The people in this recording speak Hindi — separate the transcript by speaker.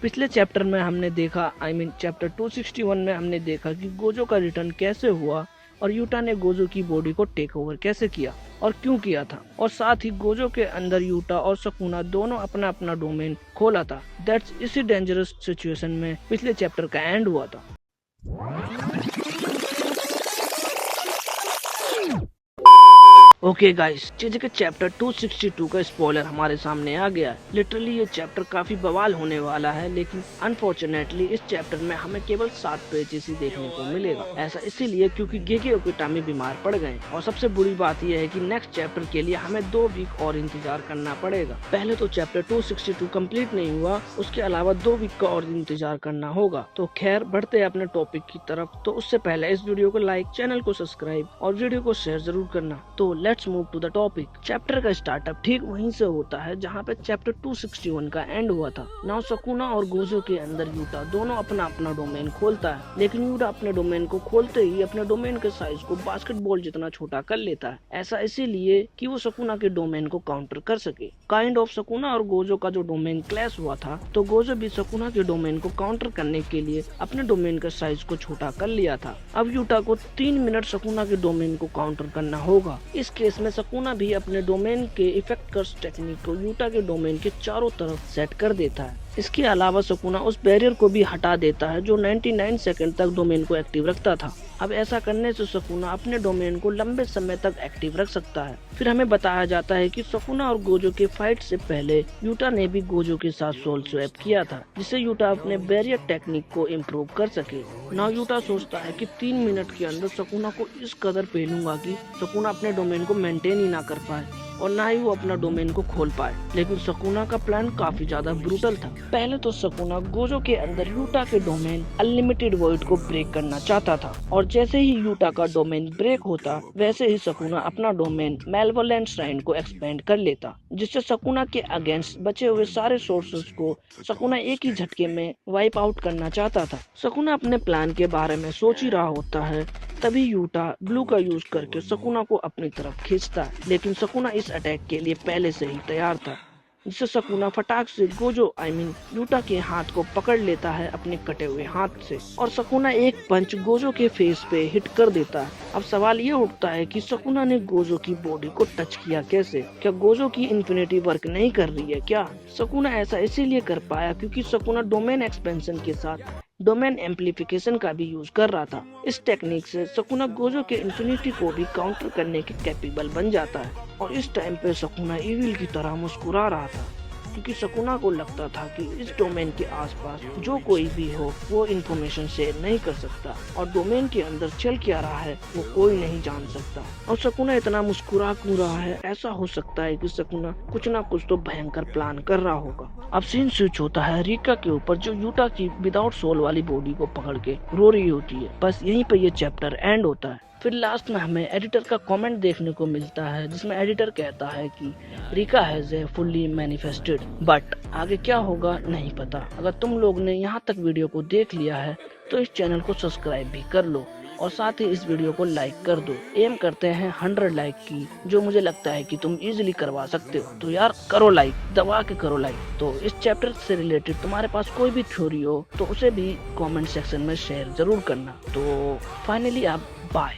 Speaker 1: पिछले चैप्टर में हमने देखा चैप्टर 261 में हमने देखा कि गोजो का रिटर्न कैसे हुआ और यूटा ने गोजो की बॉडी को टेक ओवर कैसे किया और क्यों किया था, और साथ ही गोजो के अंदर यूटा और सुकुना दोनों अपना अपना डोमेन खोला था। दैट्स इसी डेंजरस सिचुएशन में पिछले चैप्टर का एंड हुआ था। ओके गाइस, जैसे कि चैप्टर 262 का स्पॉइलर हमारे सामने आ गया है। लिटरली ये चैप्टर काफी बवाल होने वाला है, लेकिन अनफॉर्चुनेटली इस चैप्टर में हमें केवल 7 पेजेस ही देखने को मिलेगा। ऐसा इसीलिए क्योंकि गेगे ओकिटामी बीमार पड़ गए, और सबसे बुरी बात यह है कि नेक्स्ट चैप्टर के लिए हमें 2 वीक और इंतजार करना पड़ेगा। पहले तो चैप्टर 262 कंप्लीट नहीं हुआ, उसके अलावा 2 वीक का और इंतजार करना होगा। तो खैर, बढ़ते हैं अपने टॉपिक की तरफ। तो उससे पहले इस वीडियो को लाइक, चैनल को सब्सक्राइब और वीडियो को शेयर जरूर करना। तो let's move to the topic. Chapter का स्टार्टअप ठीक वहीं से होता है जहां पे चैप्टर 261 का एंड हुआ था। नाउ सुकुना और गोजो के अंदर यूटा दोनों अपना अपना डोमेन खोलता है, लेकिन यूटा अपने डोमेन को खोलते ही अपने डोमेन के साइज को बास्केटबॉल जितना छोटा कर लेता है। ऐसा इसीलिए कि वो सुकुना के डोमेन को काउंटर कर सके। काइंड ऑफ सुकुना और गोजो का जो डोमेन क्लैश हुआ था, तो गोजो भी सुकुना के डोमेन को काउंटर करने के लिए अपने डोमेन के साइज को छोटा कर लिया था। अब यूटा को 3 मिनट सुकुना के डोमेन को काउंटर करना होगा। इस केस में सुकुना भी अपने डोमेन के इफेक्ट कर्स टेक्निक को यूटा के डोमेन के चारों तरफ सेट कर देता है। इसके अलावा सुकुना उस बैरियर को भी हटा देता है जो 99 सेकंड तक डोमेन को एक्टिव रखता था। अब ऐसा करने से सुकुना अपने डोमेन को लंबे समय तक एक्टिव रख सकता है। फिर हमें बताया जाता है कि सुकुना और गोजो के फाइट से पहले यूटा ने भी गोजो के साथ सोल स्वैप किया था, जिससे यूटा अपने बैरियर टेक्निक को इम्प्रूव कर सके। नाउ यूटा सोचता है कि 3 मिनट के अंदर सुकुना को इस कदर पेलूंगा कि सुकुना अपने डोमेन को मेंटेन ही ना कर पाए और ना ही वो अपना डोमेन को खोल पाए। लेकिन सुकुना का प्लान काफी ज्यादा ब्रूटल था। पहले तो सुकुना गोजो के अंदर यूटा के डोमेन अनलिमिटेड वॉइड को ब्रेक करना चाहता था, और जैसे ही यूटा का डोमेन ब्रेक होता वैसे ही सुकुना अपना डोमेन मेलेवोलेंट श्राइन को एक्सपेंड कर लेता, जिससे सुकुना के अगेंस्ट बचे हुए सारे सोर्सेस को सुकुना एक ही झटके में वाइप आउट करना चाहता था। सुकुना अपने प्लान के बारे में सोच ही रहा होता है, तभी यूटा ब्लू का यूज करके सुकुना को अपनी तरफ खींचता है। लेकिन सुकुना इस अटैक के लिए पहले से ही तैयार था, जिससे सुकुना फटाक से गोजो यूटा के हाथ को पकड़ लेता है अपने कटे हुए हाथ से, और सुकुना एक पंच गोजो के फेस पे हिट कर देता है। अब सवाल ये उठता है कि सुकुना ने गोजो की बॉडी को टच किया कैसे? क्या गोजो की इन्फिनिटी वर्क नहीं कर रही है क्या? सुकुना ऐसा इसीलिए कर पाया क्योंकि सुकुना डोमेन एक्सपेंशन के साथ डोमेन एम्पलीफिकेशन का भी यूज कर रहा था। इस टेक्निक से सुकुना गोजो के इन्फिनिटी को भी काउंटर करने के कैपेबल बन जाता है, और इस टाइम पे सुकुना इविल की तरह मुस्कुरा रहा था, क्योंकि सुकुना को लगता था कि इस डोमेन के आसपास जो कोई भी हो वो इन्फॉर्मेशन शेयर नहीं कर सकता, और डोमेन के अंदर चल क्या रहा है वो कोई नहीं जान सकता। और सुकुना इतना मुस्कुरा क्यों रहा है? ऐसा हो सकता है कि सुकुना कुछ ना कुछ तो भयंकर प्लान कर रहा होगा। अब सीन स्विच होता है रिका के ऊपर, जो यूटा की विदाउट सोल वाली बॉडी को पकड़ के रो रही होती है। बस यहीं पर ये चैप्टर एंड होता है। फिर लास्ट में हमें एडिटर का कमेंट देखने को मिलता है, जिसमें एडिटर कहता है कि Rica has a fully manifested, but आगे क्या होगा नहीं पता। अगर तुम लोग ने यहाँ तक वीडियो को देख लिया है तो इस चैनल को सब्सक्राइब भी कर लो, और साथ ही इस वीडियो को लाइक कर दो। एम करते हैं 100 लाइक की, जो मुझे लगता है कि तुम इजीली करवा सकते हो। तो यार करो लाइक, दबा के करो लाइक। तो इस चैप्टर से रिलेटेड तुम्हारे पास कोई भी थ्योरी हो तो उसे भी कमेंट सेक्शन में शेयर जरूर करना। तो फाइनली आप बाय।